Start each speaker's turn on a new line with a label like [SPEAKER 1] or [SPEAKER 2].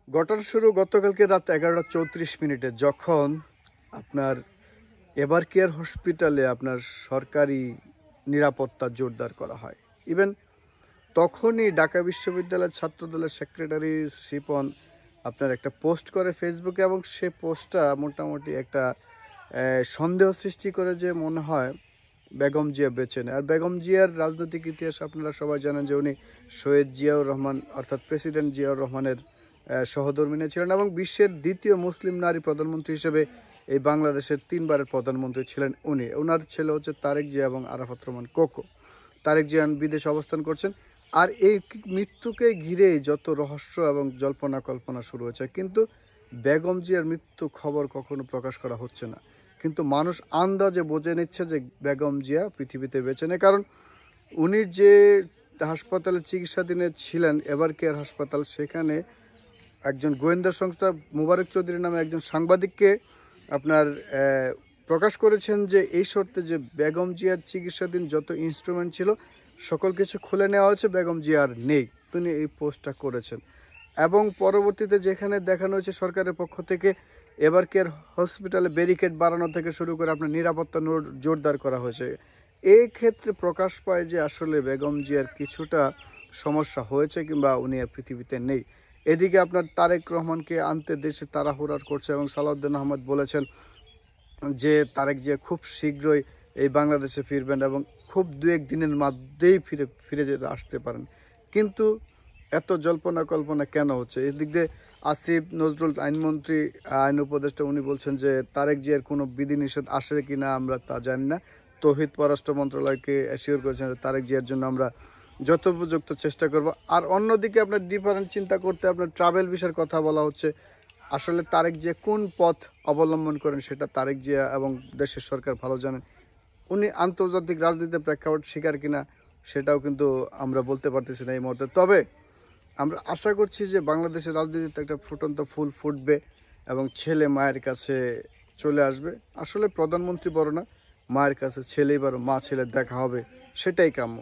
[SPEAKER 1] ঘটনা শুরু গতকালকে রাত 11:34 যখন আপনার এভারকেয়ার হসপিটালে আপনার সরকারি নিরাপত্তা জোরদার করা হয়। ইভেন তখনই ঢাকা বিশ্ববিদ্যালয়ের ছাত্রদলের সেক্রেটারি শিপন আপনার একটা পোস্ট করে ফেসবুকে, এবং সে পোস্টটা মোটামুটি একটা সন্দেহ সৃষ্টি করে যে মনে হয় বেগম জিয়া বেঁচে নেয়। আর বেগম জিয়ার রাজনৈতিক ইতিহাস আপনারা সবাই জানেন যে উনি শহীদ জিয়াউর রহমান অর্থাৎ প্রেসিডেন্ট জিয়াউর রহমানের সহধর্মিণী ছিলেন, এবং বিশ্বের দ্বিতীয় মুসলিম নারী প্রধানমন্ত্রী হিসেবে এই বাংলাদেশের 3বারের প্রধানমন্ত্রী ছিলেন উনি। ওনার ছেলে হচ্ছে তারেক জিয়া এবং আরাফাত রহমান কোকো। তারেক জিয়া বিদেশে অবস্থান করছেন। আর এই মৃত্যুকে ঘিরেই যত রহস্য এবং জল্পনা কল্পনা শুরু হয়েছে, কিন্তু বেগম জিয়ার মৃত্যু খবর কখনো প্রকাশ করা হচ্ছে না। কিন্তু মানুষ আন্দাজে বুঝে নিচ্ছে যে বেগম জিয়া পৃথিবীতে বেঁচে নেই, কারণ উনি যে হাসপাতালে চিকিৎসাধীনে ছিলেন, এভারকেয়ার হাসপাতাল, সেখানে একজন গোয়েন্দা সংস্থা মোবারক চৌধুরী নামে একজন সাংবাদিককে আপনার প্রকাশ করেছেন যে এই শর্তে যে বেগম জিয়ার চিকিৎসাধীন যত ইনস্ট্রুমেন্ট ছিল সকল কিছু খুলে নেওয়া হয়েছে, বেগম জিয়া আর নেই। তিনি এই পোস্টটা করেছেন, এবং পরবর্তীতে যেখানে দেখানো হয়েছে সরকারের পক্ষ থেকে এভারকেয়ার হসপিটালে ব্যারিকেড বাড়ানো থেকে শুরু করে আপনার নিরাপত্তা জোরদার করা হয়েছে। এই ক্ষেত্রে প্রকাশ পায় যে আসলে বেগম জিয়ার কিছুটা সমস্যা হয়েছে কিংবা উনি আর পৃথিবীতে নেই। এদিকে আপনার তারেক রহমানকে আনতে দেশে তাড়াহুড়া করছে, এবং সালাউদ্দিন আহমদ বলেছেন যে তারেক জিয়া খুব শীঘ্রই এই বাংলাদেশে ফিরবেন এবং খুব 2-1 দিনের মধ্যেই ফিরে যেতে আসতে পারেন। কিন্তু এত জল্পনা কল্পনা কেন হচ্ছে? এদিক দিয়ে আসিফ নজরুল আইনমন্ত্রী, আইন উপদেষ্টা, উনি বলছেন যে তারেক জিয়ার কোনো বিধিনিষেধ আসে কি না আমরা তা জানি না। তৌহিদ পররাষ্ট্র মন্ত্রণালয়কে অ্যাসিওর করেছেন যে তারেক জিয়ার জন্য আমরা যথোপযুক্ত চেষ্টা করব। আর অন্যদিকে আপনার ডিফারেন্ট চিন্তা করতে আপনার ট্রাভেল ভিসার কথা বলা হচ্ছে। আসলে তারেক জিয়া কোন পথ অবলম্বন করেন সেটা তারেক জিয়া এবং দেশের সরকার ভালো জানেন। উনি আন্তর্জাতিক রাজনীতির প্রেক্ষাপট শিকার কিনা সেটাও কিন্তু আমরা বলতে পারতেছি না এই মুহূর্তে। তবে আমরা আশা করছি যে বাংলাদেশের রাজনীতিতে একটা ফুটন্ত ফুল ফুটবে এবং ছেলে মায়ের কাছে চলে আসবে। আসলে প্রধানমন্ত্রী বড় না, মায়ের কাছে ছেলেই বড়, মা ছেলের দেখা হবে, সেটাই কাম্য।